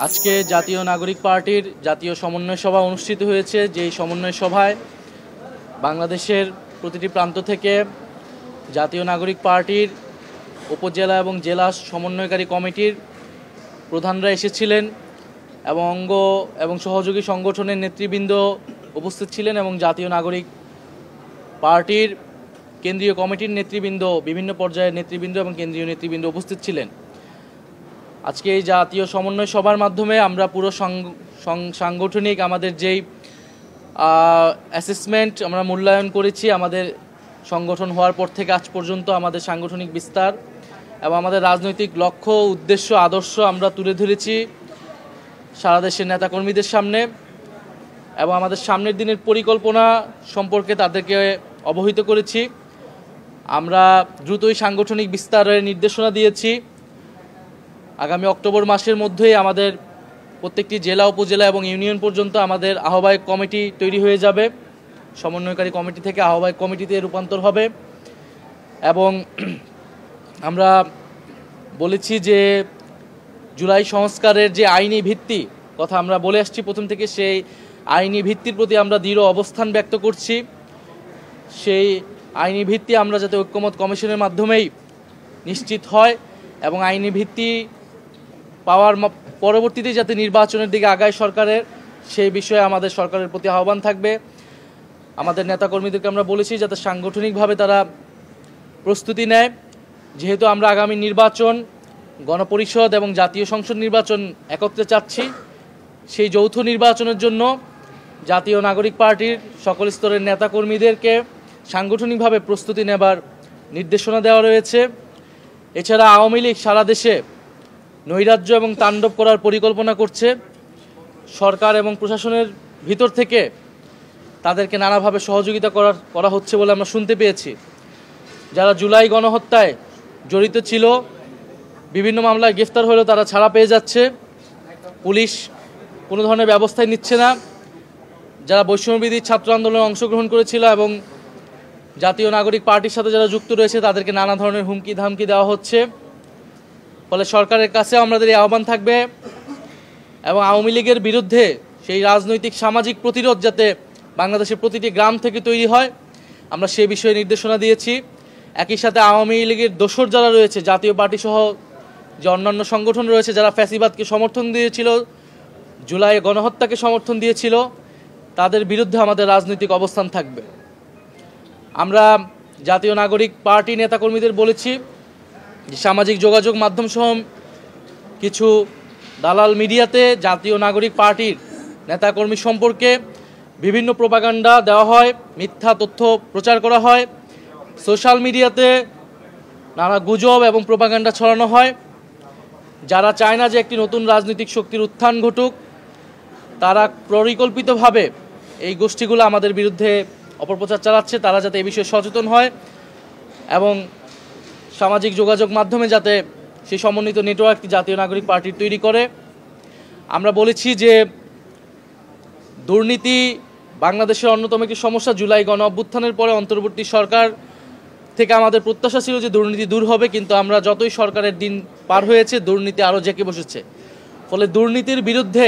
আজকে জাতীয় নাগরিক পার্টির জাতীয় সমন্বয় সভা অনুষ্ঠিত হয়েছে। যেই সমন্বয় সভায় বাংলাদেশের প্রতিটি প্রান্ত থেকে জাতীয় নাগরিক পার্টির উপজেলা এবং জেলা সমন্বয়কারী কমিটির প্রধানরা এসেছিলেন এবং অঙ্গ এবং সহযোগী সংগঠনের নেতৃবৃন্দ উপস্থিত ছিলেন এবং জাতীয় নাগরিক পার্টির কেন্দ্রীয় কমিটির নেতৃবৃন্দ, বিভিন্ন পর্যায়ের নেতৃবৃন্দ এবং কেন্দ্রীয় নেতৃবৃন্দ উপস্থিত ছিলেন। আজকে এই জাতীয় সমন্বয় সভার মাধ্যমে আমরা পুরো সাংগঠনিক আমাদের যেই অ্যাসেসমেন্ট আমরা মূল্যায়ন করেছি, আমাদের সংগঠন হওয়ার পর থেকে আজ পর্যন্ত আমাদের সাংগঠনিক বিস্তার এবং আমাদের রাজনৈতিক লক্ষ্য, উদ্দেশ্য, আদর্শ আমরা তুলে ধরেছি সারা দেশের নেতাকর্মীদের সামনে এবং আমাদের সামনের দিনের পরিকল্পনা সম্পর্কে তাদেরকে অবহিত করেছি। আমরা দ্রুতই সাংগঠনিক বিস্তারের নির্দেশনা দিয়েছি। আগামী অক্টোবর মাসের মধ্যেই আমাদের প্রত্যেকটি জেলা, উপজেলা এবং ইউনিয়ন পর্যন্ত আমাদের আহ্বায়ক কমিটি তৈরি হয়ে যাবে। সমন্বয়কারী কমিটি থেকে আহ্বায়ক কমিটিতে রূপান্তর হবে এবং আমরা বলেছি যে জুলাই সংস্কারের যে আইনি ভিত্তি কথা আমরা বলে আসছি প্রথম থেকে, সেই আইনি ভিত্তির প্রতি আমরা দৃঢ় অবস্থান ব্যক্ত করছি। সেই আইনি ভিত্তি আমরা যাতে ঐক্যমত কমিশনের মাধ্যমেই নিশ্চিত হয় এবং আইনি ভিত্তি পাওয়ার পরবর্তীতে যাতে নির্বাচনের দিকে আগায় সরকারের, সেই বিষয়ে আমাদের সরকারের প্রতি আহ্বান থাকবে। আমাদের নেতাকর্মীদেরকে আমরা বলেছি যাতে সাংগঠনিকভাবে তারা প্রস্তুতি নেয়, যেহেতু আমরা আগামী নির্বাচন, গণপরিষদ এবং জাতীয় সংসদ নির্বাচন একত্রে চাচ্ছি। সেই যৌথ নির্বাচনের জন্য জাতীয় নাগরিক পার্টির সকল স্তরের নেতাকর্মীদেরকে সাংগঠনিকভাবে প্রস্তুতি নেবার নির্দেশনা দেওয়া রয়েছে। এছাড়া আওয়ামী লীগ সারা দেশে নৈরাজ্য এবং তাণ্ডব করার পরিকল্পনা করছে। সরকার এবং প্রশাসনের ভিতর থেকে তাদেরকে নানাভাবে সহযোগিতা করা হচ্ছে বলে আমরা শুনতে পেয়েছি। যারা জুলাই গণহত্যায় জড়িত ছিল, বিভিন্ন মামলায় গ্রেফতার হলেও তারা ছাড়া পেয়ে যাচ্ছে, পুলিশ কোনো ধরনের ব্যবস্থাই নিচ্ছে না। যারা বৈষম্যবিরোধী ছাত্র আন্দোলনে অংশগ্রহণ করেছিল এবং জাতীয় নাগরিক পার্টির সাথে যারা যুক্ত রয়েছে তাদেরকে নানা ধরনের হুমকি ধামকি দেওয়া হচ্ছে। ফলে সরকারের কাছে আমাদের এই আহ্বান থাকবে এবং আওয়ামী লীগের বিরুদ্ধে সেই রাজনৈতিক সামাজিক প্রতিরোধ যাতে বাংলাদেশের প্রতিটি গ্রাম থেকে তৈরি হয়, আমরা সে বিষয়ে নির্দেশনা দিয়েছি। একই সাথে আওয়ামী লীগের দোসর যারা রয়েছে, জাতীয় পার্টি সহ যে অন্যান্য সংগঠন রয়েছে যারা ফ্যাসিবাদকে সমর্থন দিয়েছিল, জুলাই গণহত্যাকে সমর্থন দিয়েছিল, তাদের বিরুদ্ধে আমাদের রাজনৈতিক অবস্থান থাকবে। আমরা জাতীয় নাগরিক পার্টি নেতাকর্মীদের বলেছি যে সামাজিক যোগাযোগ মাধ্যম সহ কিছু দালাল মিডিয়াতে জাতীয় নাগরিক পার্টির নেতাকর্মী সম্পর্কে বিভিন্ন প্রোপাগান্ডা দেওয়া হয়, মিথ্যা তথ্য প্রচার করা হয়, সোশ্যাল মিডিয়াতে নানা গুজব এবং প্রোপাগান্ডা ছড়ানো হয়। যারা চায় না যে একটি নতুন রাজনৈতিক শক্তির উত্থান ঘটুক, তারা পরিকল্পিতভাবে এই গোষ্ঠীগুলো আমাদের বিরুদ্ধে অপপ্রচার চালাচ্ছে। তারা যাতে এই বিষয়ে সচেতন হয় এবং সামাজিক যোগাযোগ মাধ্যমে যাতে সেই সমন্বিত নেটওয়ার্কটি জাতীয় নাগরিক পার্টির তৈরি করে। আমরা বলেছি যে দুর্নীতি বাংলাদেশের অন্যতম একটি সমস্যা। জুলাই গণ অভ্যুত্থানের পরে অন্তর্বর্তী সরকার থেকে আমাদের প্রত্যাশা ছিল যে দুর্নীতি দূর হবে, কিন্তু আমরা যতই সরকারের দিন পার হয়েছে দুর্নীতি আরও জেঁকে বসেছে। ফলে দুর্নীতির বিরুদ্ধে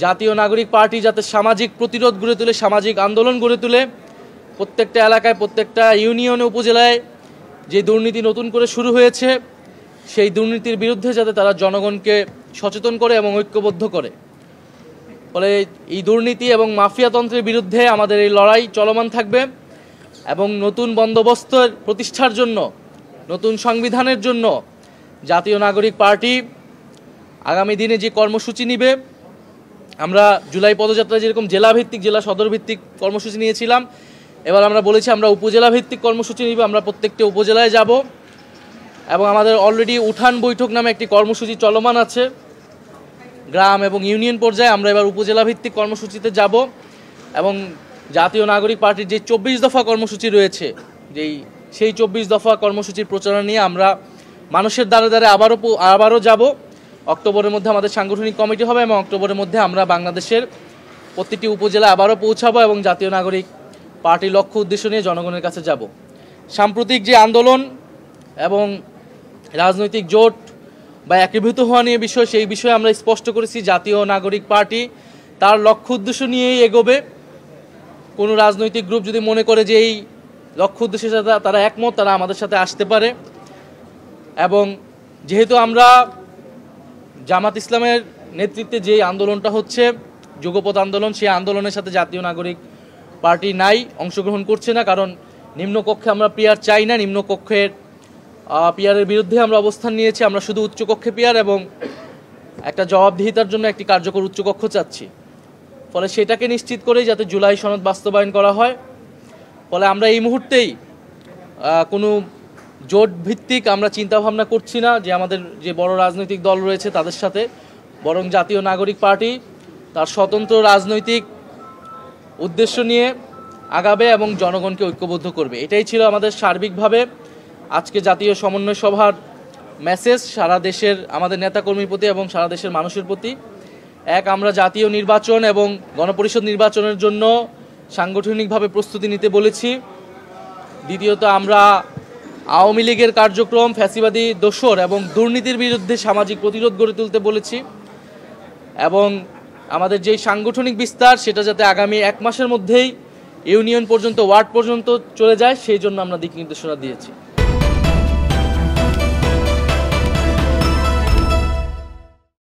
জাতীয় নাগরিক পার্টি যাতে সামাজিক প্রতিরোধ গড়ে তুলে, সামাজিক আন্দোলন গড়ে তুলে, প্রত্যেকটা এলাকায়, প্রত্যেকটা ইউনিয়নে, উপজেলায় যে দুর্নীতি নতুন করে শুরু হয়েছে, সেই দুর্নীতির বিরুদ্ধে যাতে তারা জনগণকে সচেতন করে এবং ঐক্যবদ্ধ করে। ফলে এই দুর্নীতি এবং মাফিয়াতন্ত্রের বিরুদ্ধে আমাদের এই লড়াই চলমান থাকবে এবং নতুন বন্দোবস্তের প্রতিষ্ঠার জন্য, নতুন সংবিধানের জন্য জাতীয় নাগরিক পার্টি আগামী দিনে যে কর্মসূচি নিবে, আমরা জুলাই পদযাত্রায় যেরকম জেলাভিত্তিক, জেলা সদরভিত্তিক কর্মসূচি নিয়েছিলাম, এবার আমরা বলেছি আমরা উপজেলা ভিত্তিক কর্মসূচি নিব। আমরা প্রত্যেকটি উপজেলায় যাব এবং আমাদের অলরেডি উঠান বৈঠক নামে একটি কর্মসূচি চলমান আছে গ্রাম এবং ইউনিয়ন পর্যায়ে। আমরা এবার উপজেলা ভিত্তিক কর্মসূচিতে যাব এবং জাতীয় নাগরিক পার্টির যে 24 দফা কর্মসূচি রয়েছে, সেই 24 দফা কর্মসূচির প্রচারণা নিয়ে আমরা মানুষের দ্বারে দ্বারে আবারও যাব। অক্টোবরের মধ্যে আমাদের সাংগঠনিক কমিটি হবে এবং অক্টোবরের মধ্যে আমরা বাংলাদেশের প্রতিটি উপজেলায় আবারও পৌঁছাবো এবং জাতীয় নাগরিক পার্টির লক্ষ্য উদ্দেশ্য নিয়ে জনগণের কাছে যাব। সাম্প্রতিক যে আন্দোলন এবং রাজনৈতিক জোট বা একীভূত হওয়া নিয়ে বিষয়, সেই বিষয়ে আমরা স্পষ্ট করেছি জাতীয় নাগরিক পার্টি তার লক্ষ্য উদ্দেশ্য নিয়েই এগোবে। কোনো রাজনৈতিক গ্রুপ যদি মনে করে যে এই লক্ষ্য উদ্দেশ্যের সাথে তারা একমত, তারা আমাদের সাথে আসতে পারে। এবং যেহেতু আমরা জামাত ইসলামের নেতৃত্বে যে আন্দোলনটা হচ্ছে যুগপৎ আন্দোলন, সেই আন্দোলনের সাথে জাতীয় নাগরিক পার্টি নাই, অংশগ্রহণ করছে না। কারণ নিম্নকক্ষে আমরা পিয়ার চাই না, নিম্নকক্ষের পিয়ারের বিরুদ্ধে আমরা অবস্থান নিয়েছি। আমরা শুধু উচ্চকক্ষে পিয়ার এবং একটা জবাবদিহিতার জন্য একটি কার্যকর উচ্চকক্ষ চাচ্ছি। ফলে সেটাকে নিশ্চিত করেই যাতে জুলাই সনদ বাস্তবায়ন করা হয়। ফলে আমরা এই মুহূর্তেই কোনো জোট ভিত্তিক আমরা চিন্তাভাবনা করছি না যে আমাদের যে বড় রাজনৈতিক দল রয়েছে তাদের সাথে, বরং জাতীয় নাগরিক পার্টি তার স্বতন্ত্র রাজনৈতিক উদ্দেশ্য নিয়ে আগাবে এবং জনগণকে ঐক্যবদ্ধ করবে। এটাই ছিল আমাদের সার্বিকভাবে আজকে জাতীয় সমন্বয় সভার মেসেজ সারা দেশের আমাদের নেতাকর্মীর প্রতি এবং সারা দেশের মানুষের প্রতি। এক, আমরা জাতীয় নির্বাচন এবং গণপরিষদ নির্বাচনের জন্য সাংগঠনিকভাবে প্রস্তুতি নিতে বলেছি। দ্বিতীয়ত, আমরা আওয়ামী লীগের কার্যক্রম, ফ্যাসিবাদী দোসর এবং দুর্নীতির বিরুদ্ধে সামাজিক প্রতিরোধ গড়ে তুলতে বলেছি। এবং আমাদের যেই সাংগঠনিক বিস্তার সেটা যাতে আগামী 1 মাসের মধ্যেই ইউনিয়ন পর্যন্ত, ওয়ার্ড পর্যন্ত চলে যায়, সেই জন্য আমরা দিক নির্দেশনা দিয়েছি।